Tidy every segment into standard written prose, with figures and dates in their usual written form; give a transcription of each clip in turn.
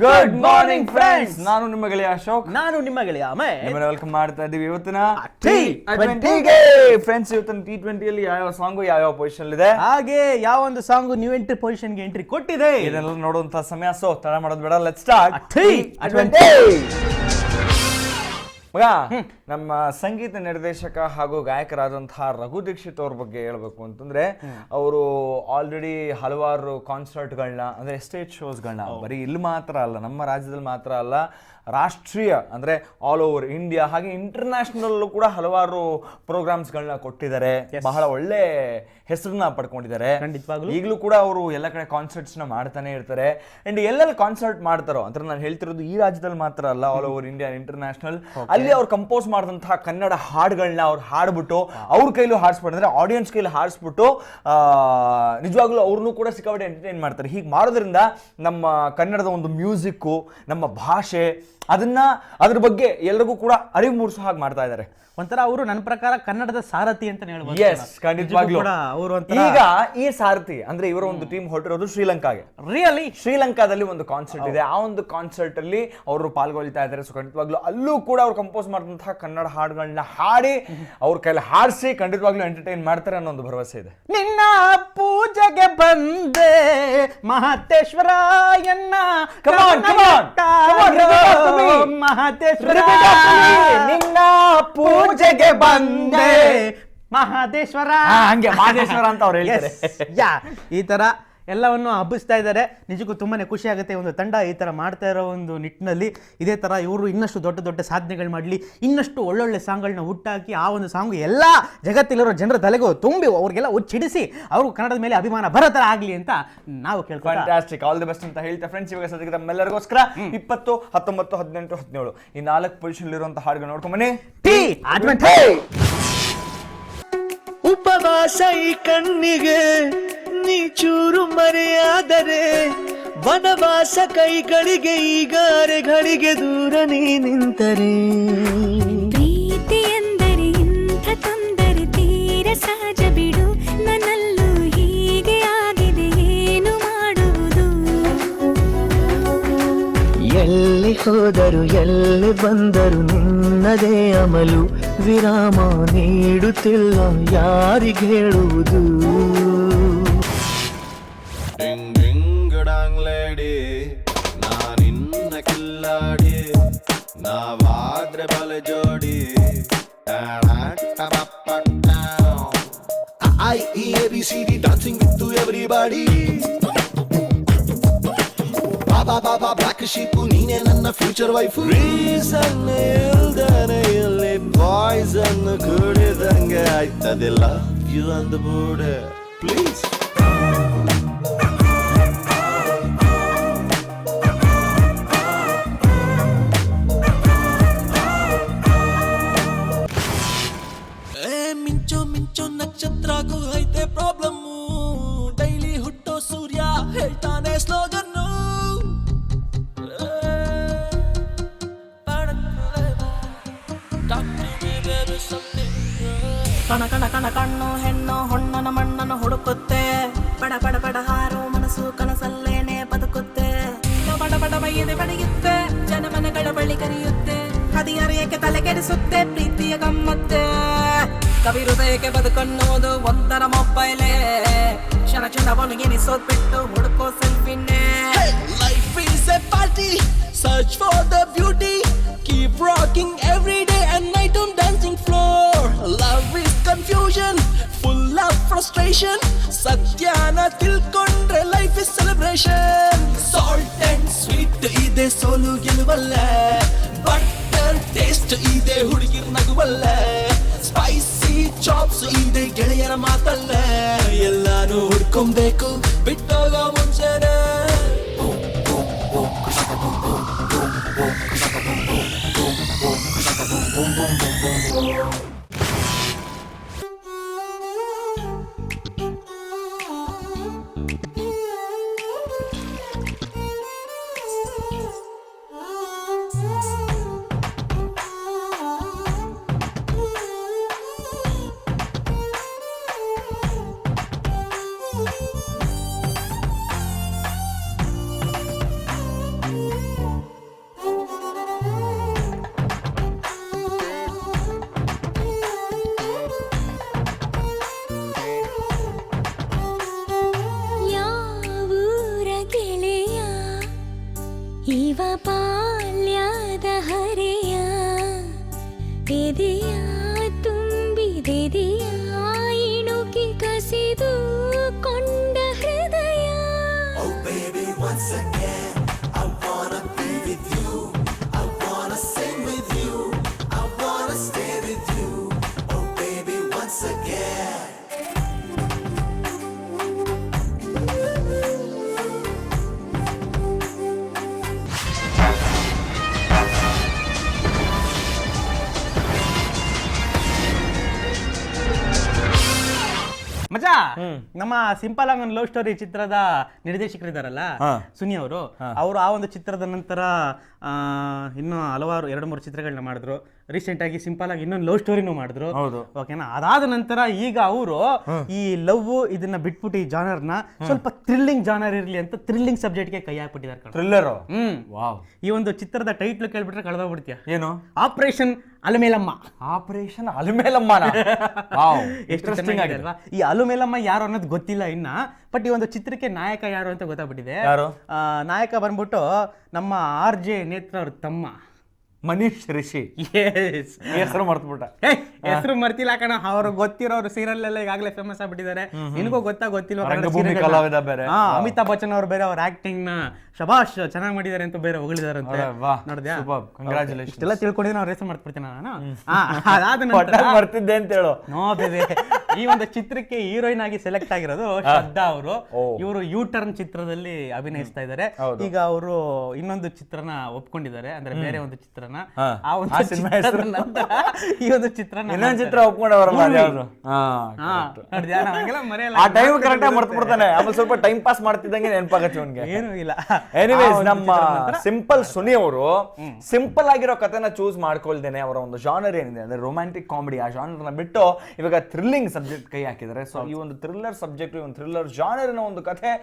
Good morning friends. ನಾನು ನಿಮ್ಮ ಗೆಳೆಯ ಅಶೋಕ್. ನಾನು ನಿಮ್ಮ ಗೆಳೆಯ ಅಮಯ್. ನಿಮ್ಮನ್ನ ವೆಲ್ಕಮ್ ಮಾಡ್ತಾ ಇದ್ದೀವಿ ಇವತ್ತಿನ T20 ಫ್ರೆಂಡ್ಸ್. ಇವತ್ತಿನ T20 ಅಲ್ಲಿ ಯಾವ ಸಾಂಗು ಯಾವ ಪೊಸಿಷನ್ ಇದೆ, ಹಾಗೆ ಯಾವ ಒಂದು ಸಾಂಗ್ ನ್ಯೂ ಎಂಟ್ರಿ ಪೊಸಿಷನ್ ಗೆ ಎಂಟ್ರಿ ಕೊಟ್ಟಿದೆ, ಇದೆಲ್ಲ ನೋಡುವಂತ ಸಮಯ. ಸೊ ತಡ ಮಾಡೋದು ಬೇಡ, ಲೆಟ್ಸ್ ಸ್ಟಾರ್ಟ್ T20. ಮಗ, ನಮ್ಮ ಸಂಗೀತ ನಿರ್ದೇಶಕ ಹಾಗೂ ಗಾಯಕರಾದಂತಹ ರಘು ದೀಕ್ಷಿತ್ ಅವ್ರ ಬಗ್ಗೆ ಹೇಳ್ಬೇಕು ಅಂತಂದ್ರೆ, ಅವರು ಆಲ್ರೆಡಿ ಹಲವಾರು ಕಾನ್ಸರ್ಟ್ಗಳನ್ನ ಅಂದ್ರೆ ಸ್ಟೇಜ್ ಶೋಸ್ಗಳನ್ನ ಬರೀ ಇಲ್ಲಿ ಮಾತ್ರ ಅಲ್ಲ, ನಮ್ಮ ರಾಜ್ಯದಲ್ಲಿ ಮಾತ್ರ ಅಲ್ಲ, ರಾಷ್ಟ್ರೀಯ ಅಂದ್ರೆ ಆಲ್ ಓವರ್ ಇಂಡಿಯಾ ಹಾಗೆ ಇಂಟರ್ನ್ಯಾಷನಲ್ ಕೂಡ ಹಲವಾರು ಪ್ರೋಗ್ರಾಮ್ಸ್ಗಳನ್ನ ಕೊಟ್ಟಿದ್ದಾರೆ. ಬಹಳ ಒಳ್ಳೆ ಹೆಸರನ್ನ ಪಡ್ಕೊಂಡಿದ್ದಾರೆ. ಈಗಲೂ ಕೂಡ ಅವರು ಎಲ್ಲ ಕಡೆ ಕಾನ್ಸರ್ಟ್ಸ್ ನ ಮಾಡ್ತಾನೆ ಇರ್ತಾರೆ. ಅಂಡ್ ಎಲ್ಲೆಲ್ಲಿ ಕಾನ್ಸರ್ಟ್ ಮಾಡ್ತಾರೋ ಅಂದ್ರೆ ನಾನು ಹೇಳ್ತಿರೋದು ಈ ರಾಜ್ಯದಲ್ಲಿ ಮಾತ್ರ ಅಲ್ಲ, ಆಲ್ ಓವರ್ ಇಂಡಿಯಾ ಇಂಟರ್ನ್ಯಾಷನಲ್, ಅಲ್ಲಿ ಅವ್ರು ಕಂಪೋಸ್ ಮಾಡಿದಂತಹ ಕನ್ನಡ ಹಾಡುಗಳನ್ನ ಅವ್ರು ಹಾಡ್ಬಿಟ್ಟು ಅವ್ರ ಕೈಲೂ ಹಾಡಿಸ್ಬಿಟ್ಟು ಆಡಿಯನ್ಸ್ ಕೈಲಿ ಹಾಡಿಸ್ಬಿಟ್ಟು ನಿಜವಾಗ್ಲೂ ಅವ್ರನ್ನೂ ಕೂಡ ಸಿಕ್ಕಾಪಟ್ಟೆ ಎಂಟರ್ಟೈನ್ ಮಾಡ್ತಾರೆ. ಹೀಗೆ ಮಾಡೋದ್ರಿಂದ ನಮ್ಮ ಕನ್ನಡದ ಒಂದು ಮ್ಯೂಸಿಕ್ಕು, ನಮ್ಮ ಭಾಷೆ, ಅದ್ರ ಬಗ್ಗೆ ಎಲ್ಲರಿಗೂ ಕೂಡ ಅರಿವು ಮೂಡಿಸೋ ಹಾಗೆ ಮಾಡ್ತಾ ಇದ್ದಾರೆ. ಒಂಥರ ಅವರು ನನ್ನ ಪ್ರಕಾರ ಕನ್ನಡದ ಸಾರಥಿ ಅಂತ ಹೇಳ್ಬೋದು. ಖಂಡಿತವಾಗ್ಲೂ ಈಗ ಈ ಸಾರಥಿ ಅಂದ್ರೆ ಇವರ ಒಂದು ಟೀಮ್ ಹೊರಟಿರೋದು ಶ್ರೀಲಂಕಾಗೆ. ರಿಯಲಿ ಶ್ರೀಲಂಕಾದಲ್ಲಿ ಒಂದು ಕಾನ್ಸರ್ಟ್ ಇದೆ. ಆ ಒಂದು ಕಾನ್ಸರ್ಟ್ ಅಲ್ಲಿ ಅವರು ಪಾಲ್ಗೊಳ್ತಾ ಇದ್ದಾರೆ. ಸೊ ಖಂಡಿತವಾಗ್ಲೂ ಅಲ್ಲೂ ಕೂಡ ಅವ್ರು ಕಂಪೋಸ್ ಮಾಡಿದಂತಹ ಕನ್ನಡ ಹಾಡುಗಳನ್ನ ಹಾಡಿ ಅವ್ರ ಕೈಲಿ ಹಾಡಿಸಿ ಖಂಡಿತವಾಗ್ಲೂ ಎಂಟರ್ಟೈನ್ ಮಾಡ್ತಾರೆ ಅನ್ನೋ ಒಂದು ಭರವಸೆ ಇದೆ. ನಿನ್ನ ಪೂಜೆಗೆ ಬಂದೆ ಮಹತೇಶ್ವರ ಎನ್ನ ಮಹತೇಶ್ವರ, ನಿನ್ನ ಪೂಜೆಗೆ ಬಂದೆ ಮಹದೇಶ್ವರ, ಹಂಗೆ ಮಹದೇಶ್ವರ ಅಂತ ಅವ್ರು ಹೇಳ್ತಾರೆ. ಈ ತರ ಎಲ್ಲವನ್ನು ಹಬ್ಬಿಸ್ತಾ ಇದ್ದಾರೆ. ನಿಜಕ್ಕೂ ತುಂಬಾನೇ ಖುಷಿ ಆಗುತ್ತೆ. ಒಂದು ತಂಡ ಈ ತರ ಮಾಡ್ತಾ ಇರೋ ಒಂದು ನಿಟ್ಟಿನಲ್ಲಿ ಇದೇ ತರ ಇವರು ಇನ್ನಷ್ಟು ದೊಡ್ಡ ದೊಡ್ಡ ಸಾಧನೆಗಳು ಮಾಡಲಿ, ಇನ್ನಷ್ಟು ಒಳ್ಳೊಳ್ಳೆ ಸಾಂಗ್ಗಳನ್ನ ಹುಟ್ಟಾಕಿ ಆ ಒಂದು ಸಾಂಗ್ ಎಲ್ಲ ಜಗತ್ತಿಲಿರೋ ಜನರ ತಲೆಗೂ ತುಂಬಿ ಅವ್ರಿಗೆಲ್ಲ ಉಚ್ಚಿಡಿಸಿ ಅವರು ಕನ್ನಡದ ಮೇಲೆ ಅಭಿಮಾನ ಬರೋ ತರ ಆಗ್ಲಿ ಅಂತ ನಾವು ಕೇಳ್ಕೊಂಡು ಫ್ಯಾಂಟಾಸ್ಟಿಕ್, ಆಲ್ ದಿ ಬೆಸ್ಟ್ ಅಂತ ಹೇಳ್ತಾ ಫ್ರೆಂಡ್ಸ್, ಇವಾಗ ಸದ್ಯಕ್ಕೆ ನಮ್ಮೆಲ್ಲರಿಗೋಸ್ಕರ 20, 19, 18, 17 ಈ 4 ಪೊಸಿಷನ್ ಇರುವಂತಹ ಹಾಡುಗಳು ನೋಡ್ಕೊಂಡ್ ಬನ್ನಿ. ಉಪವಾಸ ಈ ಕಣ್ಣಿಗೆ ನೀ ಚೂರು ಮರೆಯಾದರೆ, ವನವಾಸ ಕೈಗಳಿಗೆ ಈಗ ಅರೆಗಳಿಗೆ ದೂರ ನೀ ನಿಂತರೆ, ಪ್ರೀತಿ ಎಂದರೆ ಇಂಥ ತೊಂದರೆ ತೀರ ಸಹಜ ಬಿಡು, ನನ್ನಲ್ಲೂ ಹೀಗೆ ಆಗಿದೆ ಏನು ಮಾಡುವುದು, ಎಲ್ಲಿ ಹೋದರು ಎಲ್ಲಿ ಬಂದರು ನಿನ್ನದೇ ಅಮಲು, ವಿರಾಮ ನೀಡುತ್ತಿಲ್ಲ ಯಾರಿಗೆ ಹೇಳುವುದು. ಲೇಡಿ ನಾನಿನ್ನ ಕಿಲ್ಲಾಡಿ, ನಾವಾದ್ರೆ ಬಲೆ ಜೋಡಿ, IEABCD dancing with everybody, baa baa black sheep ನೀನೇ ನನ್ನ ಫ್ಯೂಚರ್ ವೈಫ್, ರೀಸನ್ ಇಲ್ದನೆ ಇಲ್ಲಿ ಪಾಯ್ಸನ್ ಕುಡಿದಂಗೆ ಆಯ್ತದಿಲ್ಲ ಯು ಅಂದ ಬೂಡೆ ಪ್ಲೀಸ್. ಮಿಂಚೋ ನಕ್ಷತ್ರಗೂ ಐತೆ ಪ್ರಾಬ್ಲಮ್ಮು, ಡೈಲಿ ಹುಟ್ಟೋ ಸೂರ್ಯ ಹೇಳ್ತಾನೆ ಸ್ಲೋಗನ್ನು, ಕಣ ಕಣ ಕಣ ಕಣ್ಣು ಹೆಣ್ಣು ಹೊಣ್ಣನ ಮಣ್ಣನ್ನು ಹುಡುಕುತ್ತೆ, ಬಡ ಬಡ ಬಡ ಹಾರೋ ಮನಸ್ಸು ಕನಸಲ್ಲೇನೆ ಬದುಕುತ್ತೆ, ಬಡ ಬಡ ಬೈಯದೆ ಬಡಿಯುತ್ತೆ, ಜನಮನಗಳ ಬಳಿ ಕರೆಯುತ್ತೆ, ಹದಿಹರೆಯಕ್ಕೆ ತಲೆ ಕೆಡಿಸುತ್ತೆ ಪ್ರೀತಿಯ ಗಮ್ಮತ್ತೆ, ಕವಿ ಹೃದಯಕ್ಕೆ ಬದುಕನ್ನೋದು ಒಂದರ ಮೊಬೈಲೇ, ಕ್ಷಣ ಕ್ಷಣವನ್ನು ಎನಿಸೋದ್ ಬಿಟ್ಟು ಹುಡುಕೋ ಸೆಲ್ಫಿನೇ. Life is a party, search for the beauty, keep rocking every day and night on dancing floor. Love is confusion, full of frustration, ಸತ್ಯನ ತಿಳ್ಕೊಂಡ್ರೆ life is celebration. Salt and sweet ಇದೆ ಸೋಲು ಗೆಲುವಲ್ಲೇ, ಬಟರ್ ಟೇಸ್ಟ್ ಇದೆ ಹುಡುಗಿರ್ ನಗುವಲ್ಲೇ, spicy chops ಇದೆ ಗೆಳೆಯರ ಮಾತಲ್ಲೇ, ಎಲ್ಲಾನು ಹುಡ್ಕೊಬೇಕು ಬಿಟ್ಟೋಗ ಮುಂಚೆನೆ. ಶಿವ ಬಾಲ್ಯದ ಹರೆಯ ಎದೆಯ ತುಂಬಿದೆದೆಯ ಇಣುಕಿ ಕಸಿದು ಕೊಂಡ ಹೃದಯ. ಮಜಾ ನಮ್ಮ ಸಿಂಪಲ್ ಆಗಿ ಒಂದು ಲವ್ ಸ್ಟೋರಿ ಚಿತ್ರದ ನಿರ್ದೇಶಕರಿದ್ದಾರಲ್ಲ ಸುನಿ ಅವರು ಆ ಒಂದು ಚಿತ್ರದ ನಂತರ ಇನ್ನು ಹಲವಾರು 2-3 ಚಿತ್ರಗಳನ್ನ ಮಾಡಿದ್ರು. ರೀಸೆಂಟ್ ಆಗಿ ಸಿಂಪಲ್ ಆಗಿ ಇನ್ನೊಂದು ಲವ್ ಸ್ಟೋರಿನೂ ಮಾಡಿದ್ರು. ಓಕೆನಾ, ಅದಾದ ನಂತರ ಈಗ ಅವರು ಈ ಲವ್ ಇದನ್ನ ಬಿಟ್ಬಿಟ್ಟು ಈ ಜಾನರ್ನ ಸ್ವಲ್ಪ ಥ್ರಿಲ್ಲಿಂಗ್ ಜಾನರ್ ಇರ್ಲಿ ಅಂತ ಥ್ರಿಲ್ಲಿಂಗ್ ಸಬ್ಜೆಕ್ಟ್ಗೆ ಕೈ ಹಾಕ್ಬಿಟ್ಟಿದ್ದಾರೆ. ಥ್ರಿಲ್ಲರ್. ಈ ಒಂದು ಚಿತ್ರದ ಟೈಟ್ಲ್ ಕೇಳ್ಬಿಟ್ರೆ ಕಳೆದೋಗ್ಬಿಡ್ತೀಯ. ಏನು? ಆಪರೇಷನ್ ಅಲಮೇಲಮ್ಮ. ಆಪರೇಷನ್ ಅಲಮೇಲಮ್ಮನ. ಎಷ್ಟು ಅಲ್ವಾ? ಈ ಅಲಮೇಲಮ್ಮ ಯಾರು ಅನ್ನೋದು ಗೊತ್ತಿಲ್ಲ ಇನ್ನ, ಬಟ್ ಈ ಒಂದು ಚಿತ್ರಕ್ಕೆ ನಾಯಕ ಯಾರು ಅಂತ ಗೊತ್ತಾಗ್ಬಿಟ್ಟಿದೆ. ನಾಯಕ ಬಂದ್ಬಿಟ್ಟು ನಮ್ಮ RJ ನೇತ್ರ ಅವ್ರ ತಮ್ಮ ಮನೀಶ್ ರಿಷಿ. ಹೆಸರು ಮರ್ತ್ಬಿಟ್ಟ. ಹೆಸರು ಮರ್ತಿಲ್ಲ ಕಣ, ಅವ್ರು ಗೊತ್ತಿರೋರು ಸೀರಿಯಲ್ ಎಲ್ಲ ಈಗಾಗಲೇ ಫೇಮಸ್ ಆಗ್ಬಿಟ್ಟಿದ್ದಾರೆ. ನಿನಗೂ ಗೊತ್ತಿಲ್ವ? ಕಲಾವಿದ ಬೇರೆ. ಅಮಿತಾಬ್ ಬಚ್ಚನ್ ಅವ್ರು ಬೇರೆ ಅವ್ರ ಆಕ್ಟಿಂಗ್ ನ ಶಬಾಷ್ ಚೆನ್ನಾಗಿ ಮಾಡಿದ್ದಾರೆ ಅಂತ ಬೇರೆ ಹೊಗಳಿದಾರಂತೆ. ನೋಡಿದ್ಯಾ? ಇಷ್ಟೆಲ್ಲ ತಿಳ್ಕೊಂಡಿದ್ರೆ ಅವ್ರ ಹೆಸರು ಮರ್ತ್ಬಿಡ್ತೀನಿ ನಾನು. ಅದಾದ ನಂತರ ಮರ್ತಿದ್ದೆ ಅಂತ ಹೇಳು. ನೋ ಬೇಬಿ, ಈ ಒಂದು ಚಿತ್ರಕ್ಕೆ ಹೀರೋಯಿನ್ ಆಗಿ ಸೆಲೆಕ್ಟ್ ಆಗಿರೋದು ಶ್ರದ್ಧಾ ಅವರು. ಇವರು ಯೂ-ಟರ್ನ್ ಚಿತ್ರದಲ್ಲಿ ಅಭಿನಯಿಸ್ತಾ ಇದ್ದಾರೆ. ಈಗ ಅವರು ಇನ್ನೊಂದು ಚಿತ್ರನ ಒಪ್ಕೊಂಡಿದ್ದಾರೆ, ಅಂದ್ರೆ ಬೇರೆ ಒಂದು ಚಿತ್ರನ. ಆ ಒಂದು ಈ ಒಂದು ಚಿತ್ರನ ಇನ್ನೊಂದು ಚಿತ್ರ ಒಪ್ಕೊಂಡವರಲ್ಲ. ಆ ಟೈಮ್ ಕರೆಕ್ಟ್ ಆಗಿ ಮರ್ತು ಬಿಡ್ತಾನೆ. ಆಮೇಲೆ ಸ್ವಲ್ಪ ಟೈಮ್ ಪಾಸ್ ಮಾಡ್ತಿದ್ದಂಗೆ ನೆನಪಾಗತ್ತೆ ಅವನಿಗೆ. ಏನೂ ಇಲ್ಲ. ಎನಿವೇಸ್, ನಮ್ಮ ಸಿಂಪಲ್ ಸುನಿ ಅವರು ಸಿಂಪಲ್ ಆಗಿರೋ ಕಥೆನ ಚೂಸ್ ಮಾಡ್ಕೊಳ್ದೇನೆ ಅವರ ಒಂದು ಜಾನರ್ ಏನಿದೆ ಅಂದ್ರೆ ರೊಮ್ಯಾಂಟಿಕ್ ಕಾಮಿಡಿ, ಆ ಜಾನರ್ನ ಬಿಟ್ಟು ಇವಾಗ ಥ್ರಿಲ್ಲಿಂಗ್ ಸಬ್ಜೆಕ್ಟ್ ಕೈ ಹಾಕಿದ್ದಾರೆ. ಸೊ ಈ ಒಂದು ಥ್ರಿಲ್ಲರ್ ಸಬ್ಜೆಕ್ಟ್, ಈ ಒಂದು ಥ್ರಿಲ್ಲರ್ ಜಾನರಿನ ಒಂದು ಕಥೆ,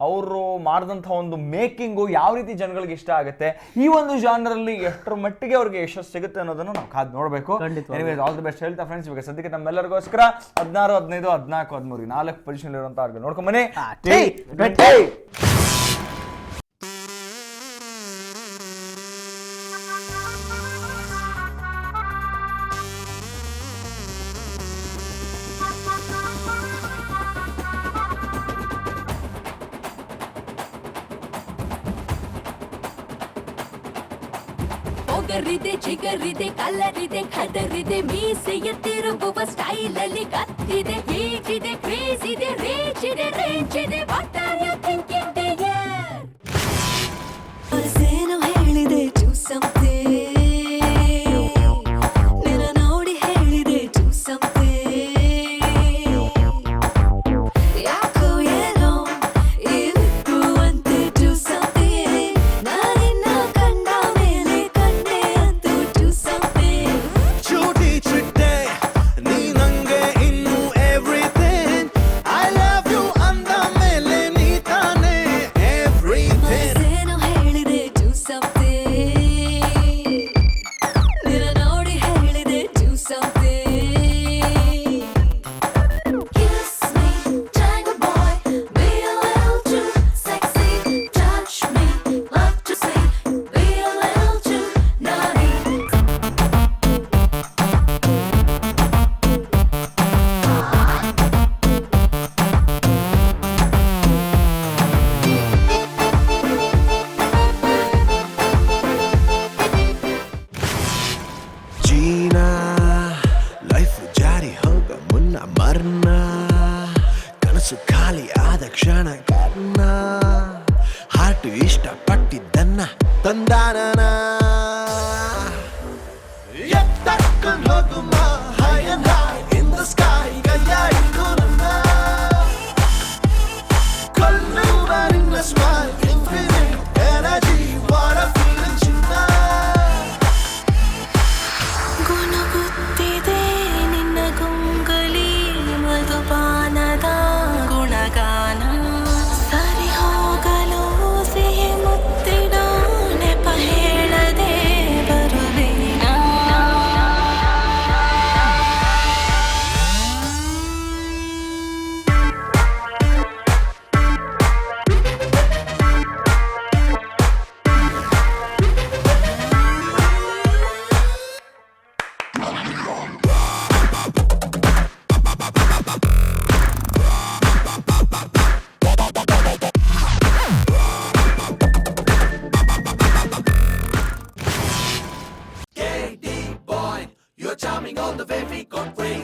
ಅವರು ಮಾಡಿದಂಥ ಒಂದು ಮೇಕಿಂಗು ಯಾವ ರೀತಿ ಜನಗಳಿಗೆ ಇಷ್ಟ ಆಗುತ್ತೆ, ಈ ಒಂದು ಜಾನರ್ ಅಲ್ಲಿ ಎಷ್ಟರ ಮಟ್ಟಿಗೆ ಅವ್ರಿಗೆ ಯಶಸ್ಸು ಸಿಗುತ್ತೆ ಅನ್ನೋದನ್ನು ನಾವು ಕಾದ್ ನೋಡಬೇಕು. ಎನಿವೇಸ್, ಆಲ್ ದಿ ಬೆಸ್ಟ್ ಹೇಳ್ತಾ ಫ್ರೆಂಡ್ಸ್. ಇವಾಗ ಸದ್ಯಕ್ಕೆ ನಮ್ಮೆಲ್ಲರಿಗೋಸ್ಕರ 16, 15, 14, 13 4 ಪೊಸಿಷನ್ ಇರುವಂತ ಆರ್ಗಳು ನೋಡ್ಕೊಂಬನ್ನಿ. ಒಗರಿದೆ, ಚಿಗರಿದೆ, ಕಲರಿದೆ, ಖದರಿದೆ, ಮೀಸೆಯ ತಿರುಗುವ ಸ್ಟೈಲ್ ಅಲ್ಲಿ ಕತ್ತಿದೆ, ಹೀಗಿದೆ, ಕ್ರೇಜ್ ಇದೆ, ರೇಂಜ್ ಇದೆ, ರೇಂಜ್ ಇದೆ. What are you thinking dear? ಮನಸ್ಸೇನು ಹೇಳಿದೆ ಟು ಸಮಥಿಂಗ್, ನಿನ್ನ ನೋಡಿ ಹೇಳಿದೆ ಟು ಸಮಥಿಂಗ್. ಯಾಕೋ ಏನೋ ಇವಿಬ್ರು ಅಂತೆ ಟು ಸಮಥಿಂಗ್. ನಾನಿನ್ನ ಕಂಡ ಮೇಲೆ ಕಣ್ಣೆ ಅಂತು ಟು ಸಮಥಿಂಗ್. ಚೂಟಿ ಚಿಟ್ಟೆ ನೀ ನಂಗೆ ಇನ್ನು ಎವ್ರಿಥಿಂಗ್. ಐ ಲವ್ ಯು ಅಂದ ಮೇಲೆ ನೀ ತಾನೇ ಎವ್ರಿಥಿಂಗ್. ಮನಸ್ಸೇನು ಹೇಳಿದೆ ಟು ಸಮಥಿಂಗ್, ನಿನ್ನ ನೋಡಿ ಹೇಳಿದೆ to something. Kiss me, tango boy, be a little too sexy. Touch me, love to see, be a little too naughty. ಜೀನಾ ಲೈಫ್ ಜಾರಿ ಹೋಗ ಮುನ್ನ ಮರ್ನ, ಕನಸು ಖಾಲಿ ಆದ ಕ್ಷಣ ಕರ್ಣ, ಹಾರ್ಟ್ ಇಷ್ಟಪಟ್ಟಿದ್ದನ್ನ ತಂದಾನನ. ಎತ್ತಕ್ಕೊಂಡ್ ಹೋಗುಮ high and high in the sky, ಕೈಯ ಹಿಡ್ಕೊ ನನ್ನ ಕೊಲ್ಲುವ ನಿನ್ನ smile, infinite energy, what a feeling ಚಿನ್ನ. ಗುಣಗುತ್ತಿದೆ ನಿನ್ನ ಗುಂಗಲಿ ಮಧುಪಾನದ ಗುಣಗಾನ,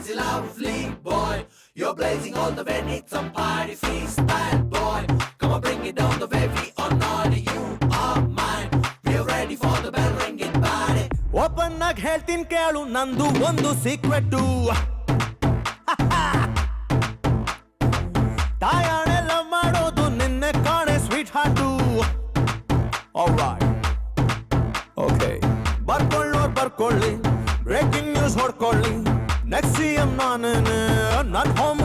crazy lovely boy. You're blazing all the way, need some party freestyle boy. Come on, bring it down the way, we are naughty, you are mine. We're ready for the bell ringing party. Open ಆಗಿ ಹೇಳ್ತೀನಿ ಕೇಳು ನಂದು ಒಂದು ಸೀಕ್ರೆಟ್ಟು ತಾಯಾಣೆಲ್ಲ ಮಾಡೋದು ನಿನ್ನೆ ಕಾಣೆ sweet heart okay ಬರ್ಕೊಳ್ಳೋರು ಬರ್ಕೊಳ್ಳಿ breaking news ಹೊಡ್ಕೊಳ್ಳಿ next CM ನಾನೇನೆ ನನ್ನ ಹೋಮ್